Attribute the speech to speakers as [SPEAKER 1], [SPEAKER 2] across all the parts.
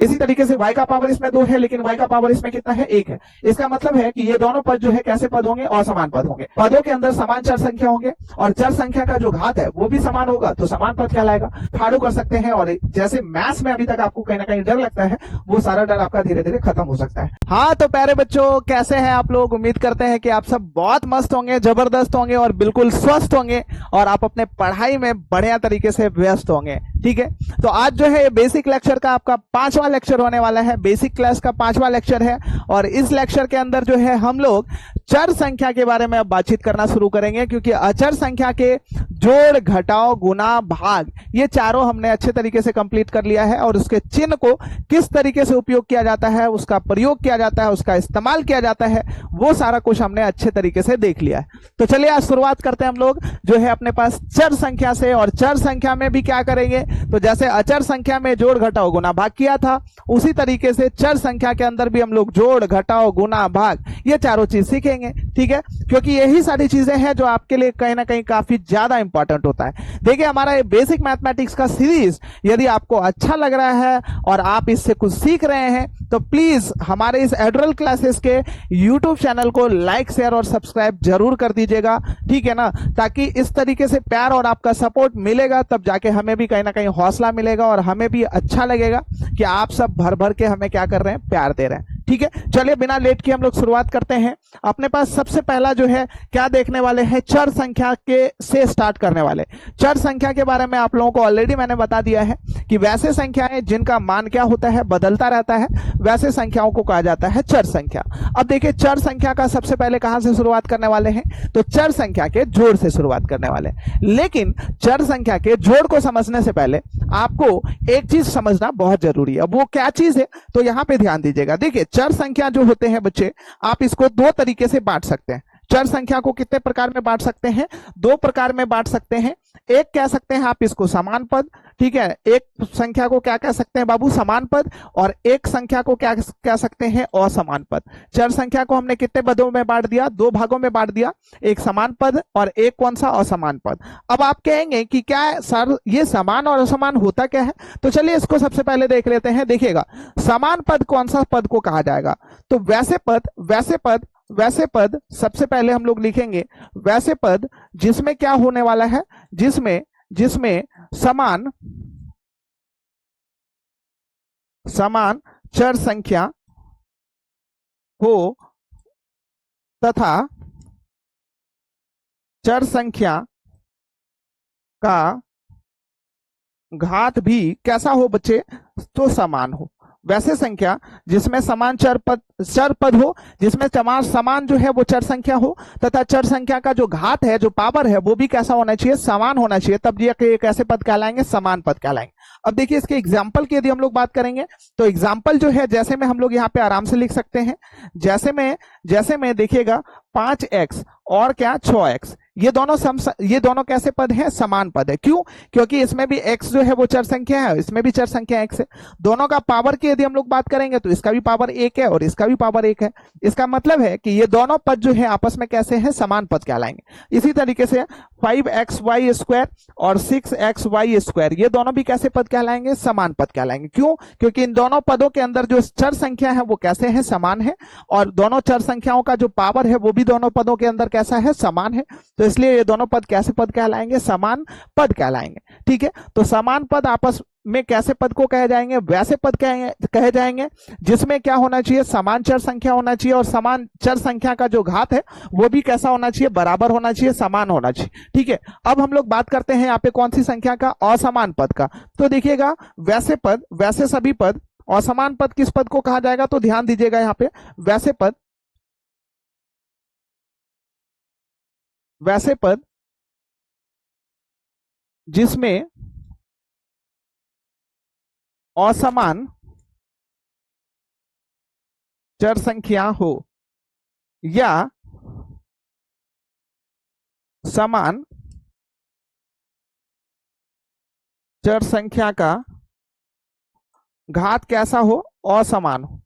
[SPEAKER 1] इसी तरीके से y का पावर इसमें 2 है, लेकिन y का पावर इसमें कितना है, 1 है। इसका मतलब है कि ये दोनों पद जो है कैसे पद होंगे, असमान पद होंगे। पदों के अंदर समान चर संख्या होंगे और चर संख्या का जो घात है वो भी समान होगा, तो समान पद कहलाएगा। फाड़ू कर सकते हैं, और जैसे मैथ्स में अभी तक आपको कहीं ना कहीं डर लगता है, वो सारा डर आपका धीरे धीरे खत्म हो सकता है। हाँ तो प्यारे बच्चों, कैसे हैं आप लोग? उम्मीद करते हैं कि आप सब बहुत मस्त होंगे, जबरदस्त होंगे और बिल्कुल स्वस्थ होंगे, और आप अपने पढ़ाई में बढ़िया तरीके से व्यस्त होंगे। ठीक है, तो आज जो है बेसिक लेक्चर का आपका 5वां लेक्चर होने वाला है। बेसिक क्लास का 5वां लेक्चर है, और इस लेक्चर के अंदर जो है हम लोग चर संख्या के बारे में अब बातचीत करना शुरू करेंगे, क्योंकि अचर संख्या के जोड़, घटाव, गुना, भाग, ये चारों हमने अच्छे तरीके से कंप्लीट कर लिया है, और उसके चिन्ह को किस तरीके से उपयोग किया जाता है, उसका प्रयोग किया जाता है, उसका इस्तेमाल किया जाता है, वो सारा कुछ हमने अच्छे तरीके से देख लिया है। तो चलिए आज शुरुआत करते हैं हम लोग जो है अपने पास चर संख्या से। और चर संख्या में भी क्या करेंगे, तो जैसे अचर संख्या में जोड़, घटाव, गुना, भाग किया था, उसी तरीके से चर संख्या के अंदर भी हम लोग जोड़, घटाव, गुना, भाग, ये चारों चीज सीखेंगे। ठीक है, क्योंकि यही सारी चीजें हैं जो आपके लिए कहीं ना कहीं काफी ज्यादा इंपॉर्टेंट होता है। देखिए, हमारा ये बेसिक मैथमेटिक्स का सीरीज यदि आपको अच्छा लग रहा है और आप इससे कुछ सीख रहे हैं, तो प्लीज हमारे इस एडुअल क्लासेस के यूट्यूब चैनल को लाइक, शेयर और सब्सक्राइब जरूर कर दीजिएगा। ठीक है ना, ताकि इस तरीके से प्यार और आपका सपोर्ट मिलेगा, तब जाके हमें भी कहीं ना कहीं हौसला मिलेगा, और हमें भी अच्छा लगेगा कि आप सब भर भर के हमें क्या कर रहे हैं, प्यार दे रहे हैं। ठीक है, चलिए बिना लेट के हम लोग शुरुआत करते हैं। अपने पास सबसे पहला जो है क्या देखने वाले हैं, चर संख्या के से स्टार्ट करने वाले। चर संख्या के बारे में आप लोगों को ऑलरेडी मैंने बता दिया है कि वैसे संख्याएं जिनका मान क्या होता है, बदलता रहता है, वैसे संख्याओं को कहा जाता है चर संख्या। अब देखिए, चर संख्या का सबसे पहले कहां से शुरुआत करने वाले हैं, तो चर संख्या के जोड़ से शुरुआत करने वाले हैं। लेकिन चर संख्या के जोड़ को समझने से पहले आपको एक चीज समझना बहुत जरूरी है। वो क्या चीज है, तो यहां पे ध्यान दीजिएगा। देखिए, चर संख्या जो होते हैं बच्चे, आप इसको दो तरीके से बांट सकते हैं। चर संख्या को कितने प्रकार में बांट सकते हैं, दो प्रकार में बांट सकते हैं। एक कह सकते हैं आप इसको समान पद, ठीक है, एक संख्या को क्या कह सकते हैं बाबू, समान पद, और एक संख्या को क्या कह सकते हैं, असमान पद। चर संख्या को हमने कितने पदों में बांट दिया, दो भागों में बांट दिया, एक समान पद और एक कौन सा, असमान पद। अब आप कहेंगे कि क्या सर ये समान और असमान होता क्या है, तो चलिए इसको सबसे पहले देख लेते हैं। देखिएगा, समान पद कौन सा पद को कहा जाएगा, तो वैसे पद, वैसे पद, वैसे पद सबसे पहले हम लोग लिखेंगे वैसे पद जिसमें क्या होने वाला है, जिसमें जिसमें समान समान चर संख्या हो तथा चर संख्या का घात भी कैसा हो बच्चे, तो समान हो। वैसे संख्या जिसमें समान चर पद हो, जिसमें समान जो है वो चर संख्या हो, तथा चर संख्या का जो घात है, जो पावर है, वो भी कैसा होना चाहिए, समान होना चाहिए, तब ये कैसे पद कहलाएंगे, समान पद कहलाएंगे। अब देखिए, इसके एग्जाम्पल की यदि हम लोग बात करेंगे, तो एग्जाम्पल जो है जैसे में हम लोग यहाँ पे आराम से लिख सकते हैं, जैसे में देखिएगा 5x और क्या 6x, ये दोनों कैसे पद हैं, समान पद है। क्यों, क्योंकि इसमें भी x जो है वो चर संख्या है, इसमें भी चर संख्या x है। दोनों का पावर की यदि हम लोग बात करेंगे, तो इसका भी पावर 1 है और इसका भी पावर 1 है। इसका मतलब है कि ये दोनों पद जो है आपस में कैसे हैं, समान पद कहलाएंगे। इसी तरीके से 5xy² और 6xy², ये दोनों भी कैसे पद कहलाएंगे, समान पद कहलाएंगे। क्यों, क्योंकि इन दोनों पदों के अंदर जो चर संख्या है वो कैसे है, समान है, और दोनों चर संख्याओं का जो पावर है वो भी दोनों पदों के अंदर कैसा है, समान है। तो इसलिए ये दोनों पद कैसे पद कहलाएंगे, समान पद कहलाएंगे। ठीक है, तो समान पद आपस में कैसे पद को कहे जाएंगे, वैसे पद कहे जाएंगे, जिसमें क्या होना चाहिए, समान चर संख्या होना चाहिए, और समान चर संख्या का जो घात है वो भी कैसा होना चाहिए, बराबर होना चाहिए, समान होना चाहिए। ठीक है, अब हम लोग बात करते हैं यहाँ पे कौन सी संख्या का, असमान पद का। तो देखिएगा, वैसे पद, वैसे सभी पद, असमान पद किस पद को कहा जाएगा, तो ध्यान दीजिएगा यहाँ पे, वैसे पद, वैसे पद जिसमें असमान चर संख्या हो या समान चर संख्या का घात कैसा हो, असमान हो।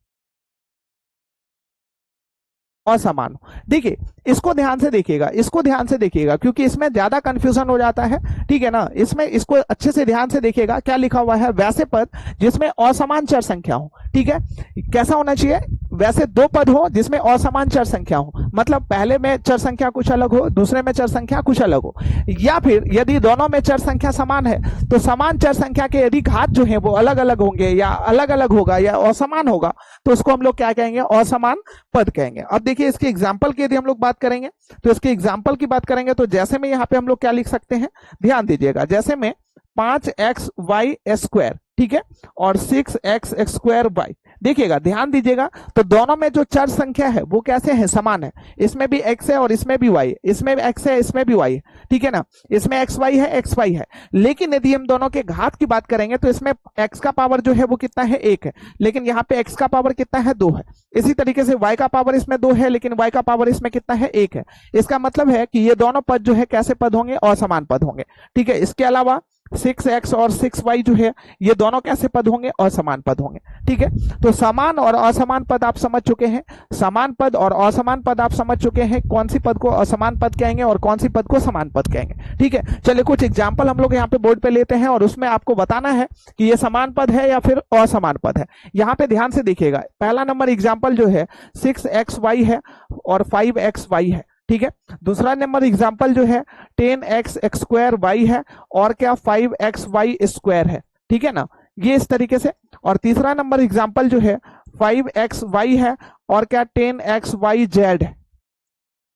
[SPEAKER 1] असमान हो। देखिए इसको ध्यान से देखिएगा, इसको ध्यान से देखिएगा, क्योंकि इसमें ज्यादा कंफ्यूजन हो जाता है, ठीक है ना। इसमें इसको अच्छे से ध्यान से देखिएगा, क्या लिखा हुआ है, वैसे पद जिसमें असमान चर संख्या हो, ठीक है। कैसा होना चाहिए, वैसे दो पद हो जिसमें असमान चर संख्या हो, मतलब पहले में चर संख्या कुछ अलग हो, दूसरे में चर संख्या कुछ अलग हो, या फिर यदि दोनों में चर संख्या समान है तो समान चर संख्या के यदि घात जो है वो अलग अलग होंगे या अलग अलग होगा या असमान होगा तो उसको हम लोग क्या कहेंगे, असमान पद कहेंगे। अब देखिए इसके एग्जाम्पल की यदि हम लोग बात करेंगे तो इसके एग्जाम्पल की बात करेंगे तो जैसे में यहाँ पे हम लोग क्या लिख सकते हैं, ध्यान दीजिएगा, जैसे में 5xy², ठीक है, और 6x² देखिएगा, ध्यान दीजिएगा, तो दोनों में जो चर संख्या है वो कैसे है, समान है। इसमें भी x है और इसमें भी y है, इसमें भी x है इसमें भी y है, ठीक है ना, इसमें xy है xy है। लेकिन यदि हम दोनों के घात की बात करेंगे तो इसमें x का पावर जो है वो कितना है, 1 है, लेकिन यहाँ पे x का पावर कितना है, 2 है। इसी तरीके से y का पावर इसमें 2 है लेकिन y का पावर इसमें कितना है, 1 है। इसका मतलब है कि ये दोनों पद जो है कैसे पद होंगे, असमान पद होंगे, ठीक है। इसके अलावा 6x और 6y जो है ये दोनों कैसे पद होंगे, असमान पद होंगे, ठीक है। तो समान और असमान पद आप समझ चुके हैं, समान पद और असमान पद आप समझ चुके हैं, कौन सी पद को असमान पद कहेंगे और कौन सी पद को समान पद कहेंगे, ठीक है। चलिए कुछ एग्जाम्पल हम लोग यहाँ पे बोर्ड पे लेते हैं और उसमें आपको बताना है कि ये समान पद है या फिर असमान पद है। यहाँ पे ध्यान से देखिएगा, पहला नंबर एग्जाम्पल जो है 6xy है और 5xy है, ठीक है। दूसरा नंबर एग्जाम्पल जो है 10x² है और क्या 5xy² है, ठीक है ना, ये इस तरीके से। और तीसरा नंबर एग्जाम्पल जो है 5xy है और क्या 10xyz है,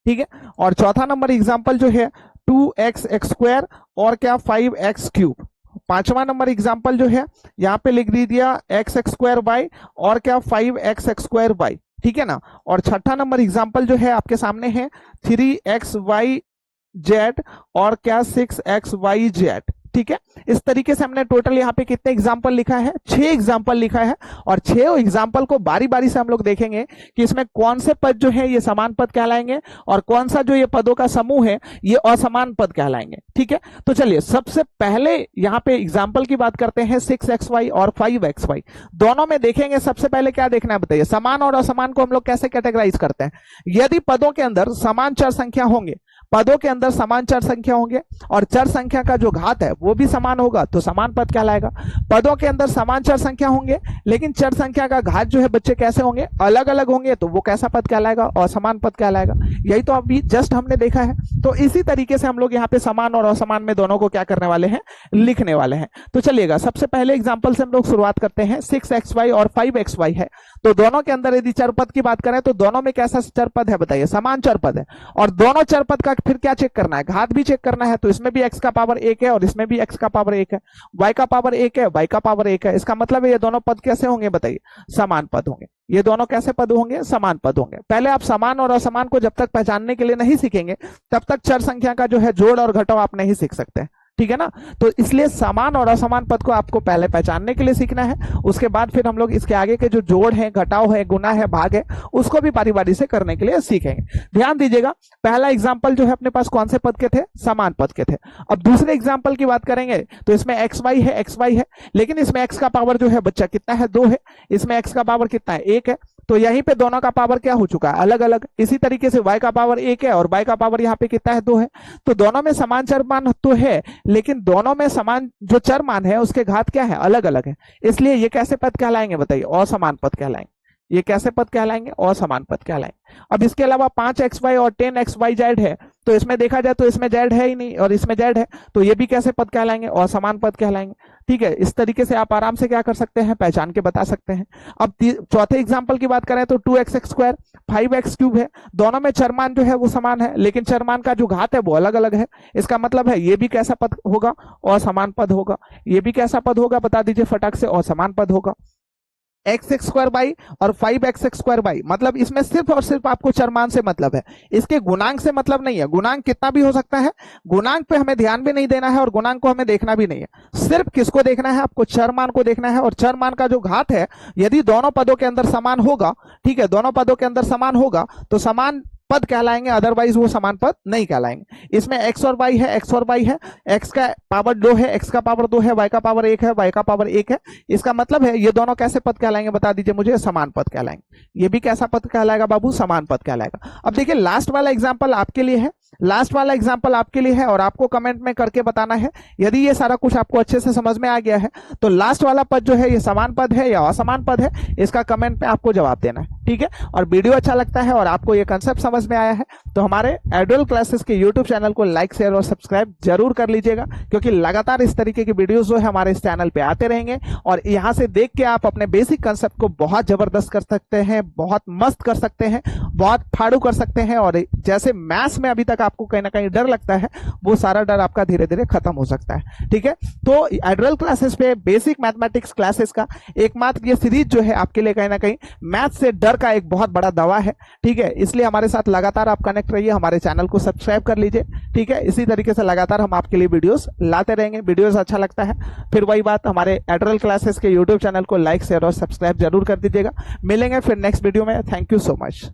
[SPEAKER 1] ठीक है। और चौथा नंबर एग्जाम्पल जो है 2x² और क्या 5x3। पांचवा नंबर एग्जाम्पल जो है यहाँ पे लिख दीजिए x² और क्या 5x², ठीक है ना। और छठा नंबर एग्जाम्पल जो है आपके सामने है 3xyz और क्या 6xyz, ठीक है। इस तरीके से हमने टोटल यहाँ पे कितने एग्जाम्पल लिखा है, 6 एग्जाम्पल लिखा है। और 6 एग्जाम्पल को बारी बारी से हम लोग देखेंगे कि इसमें कौन से पद जो है ये समान पद कहलाएंगे और कौन सा जो ये पदों का समूह है ये असमान पद कहलाएंगे, ठीक है। तो चलिए सबसे पहले यहाँ पे एग्जाम्पल की बात करते हैं 6xy और 5xy, दोनों में देखेंगे। सबसे पहले क्या देखना है बताइए, समान और असमान को हम लोग कैसे कैटेगराइज करते हैं। यदि पदों के अंदर समान चर संख्या होंगे, पदों के अंदर समान चर संख्या होंगे और चर संख्या का जो घात है वो भी समान होगा तो समान पद कहलाएगा। पदों के अंदर समान चर संख्या होंगे लेकिन चर संख्या का घात जो है बच्चे कैसे होंगे, अलग अलग होंगे तो वो कैसा पद कहलाएगा, असमान पद कहलाएगा। यही तो अभी जस्ट हमने देखा है। तो इसी तरीके से हम लोग यहाँ पे समान और असमान में दोनों को क्या करने वाले हैं, लिखने वाले हैं। तो चलिएगा सबसे पहले एग्जाम्पल से हम लोग शुरुआत करते हैं। 6xy और 5xy है, तो दोनों के अंदर यदि चर पद की बात करें तो दोनों में कैसा चर पद है बताइए, समान चर पद है। और दोनों चर पद का फिर क्या चेक करना है, घात भी चेक करना है। तो इसमें भी x का पावर 1 है और इसमें भी x का पावर 1 है, y का पावर 1 है, y का पावर 1 है। इसका मतलब है ये दोनों पद कैसे होंगे बताइए, समान पद होंगे। ये दोनों कैसे पद होंगे, समान पद होंगे। पहले आप समान और असमान को जब तक पहचानने के लिए नहीं सीखेंगे तब तक चर संख्या का जो है जोड़ और घटाव आप नहीं सीख सकते, ठीक है ना। तो इसलिए समान और असमान पद को आपको पहले पहचानने के लिए सीखना है, उसके बाद फिर हम लोग इसके आगे के जो जोड़ है, घटाव है, गुना है, भाग है, उसको भी बारी बारी से करने के लिए सीखेंगे। ध्यान दीजिएगा, पहला एग्जाम्पल जो है अपने पास कौन से पद के थे, समान पद के थे। अब दूसरे एग्जाम्पल की बात करेंगे तो इसमें xy है, लेकिन इसमें x का पावर जो है बच्चा कितना है, 2 है। इसमें x का पावर कितना है, 1 है। तो यहीं पे दोनों का पावर क्या हो चुका है, अलग अलग। इसी तरीके से y का पावर 1 है और y का पावर यहाँ पे कितना है, 2 है। तो दोनों में समान चर मान तो है लेकिन दोनों में समान जो चर मान है उसके घात क्या है, अलग अलग है। इसलिए ये कैसे पद कहलाएंगे बताइए, असमान पद कहलाएंगे। ये कैसे पद कहलाएंगे, असमान पद कहलाएंगे। अब इसके अलावा 5xy और 10xyz है, तो इसमें देखा जाए तो इसमें z है ही नहीं और इसमें z है, तो ये भी कैसे पद कहलाएंगे, असमान पद कहलाएंगे, ठीक है। इस तरीके से आप आराम से क्या कर सकते हैं, पहचान के बता सकते हैं। अब चौथे एग्जाम्पल की बात करें तो 2x² 5x³ है, दोनों में चरमान जो है वो समान है लेकिन चरमान का जो घात है वो अलग अलग है। इसका मतलब है ये भी कैसा पद होगा, असमान पद होगा। ये भी कैसा पद होगा बता दीजिए फटाक से, असमान पद होगा। x² और 5x² मतलब इसमें सिर्फ और सिर्फ आपको चरमान से मतलब है, इसके गुणांक से मतलब नहीं है। गुणांक कितना भी हो सकता है, गुणांक पे हमें ध्यान भी नहीं देना है और गुणांक को हमें देखना भी नहीं है। सिर्फ किसको देखना है, आपको चरमान को देखना है। और चरमान का जो घात है यदि दोनों पदों के अंदर समान होगा, ठीक है, दोनों पदों के अंदर समान होगा तो समान पद कहलाएंगे, अदरवाइज वो समान पद नहीं कहलाएंगे। इसमें x और y है, x और y है, x का पावर 2 है, x का पावर 2 है, y का पावर 1 है, y का पावर 1 है। इसका मतलब है ये दोनों कैसे पद कहलाएंगे बता दीजिए मुझे, समान पद कहलाएंगे। ये भी कैसा पद कहलाएगा बाबू, समान पद कहलाएगा। अब देखिए लास्ट वाला एग्जांपल आपके लिए है, लास्ट वाला एग्जांपल आपके लिए है और आपको कमेंट में करके बताना है। यदि ये सारा कुछ आपको अच्छे से समझ में आ गया है तो लास्ट वाला पद जो है ये समान पद है या असमान पद है, इसका कमेंट में आपको जवाब देना है, ठीक है। और वीडियो अच्छा लगता है और आपको ये कंसेप्ट समझ में आया है तो हमारे एडुअल क्लासेस के यूट्यूब चैनल को लाइक, शेयर और सब्सक्राइब जरूर कर लीजिएगा, क्योंकि लगातार इस तरीके की वीडियोस जो है हमारे इस चैनल पे आते रहेंगे और यहाँ से देख के आप अपने बेसिक कंसेप्ट को बहुत जबरदस्त कर सकते हैं, बहुत मस्त कर सकते हैं, बहुत फाड़ू कर सकते हैं। और जैसे मैथ्स में अभी तक आपको कहीं ना कहीं डर लगता है, वो सारा डर आपका धीरे धीरे खत्म हो सकता है, ठीक है। तो एडुअल क्लासेस पे बेसिक मैथमेटिक्स क्लासेस का एकमात्र ये सीरीज जो है आपके लिए कहीं ना कहीं मैथ से डर का एक बहुत बड़ा दवा है, ठीक है। इसलिए हमारे साथ लगातार आप कनेक्ट रहिए, हमारे चैनल को सब्सक्राइब कर लीजिए, ठीक है। इसी तरीके से लगातार हम आपके लिए वीडियोस लाते रहेंगे। वीडियोस अच्छा लगता है फिर वही बात, हमारे एडुअल क्लासेस के यूट्यूब चैनल को लाइक, शेयर और सब्सक्राइब जरूर कर दीजिएगा। मिलेंगे फिर नेक्स्ट वीडियो में। Thank you so much.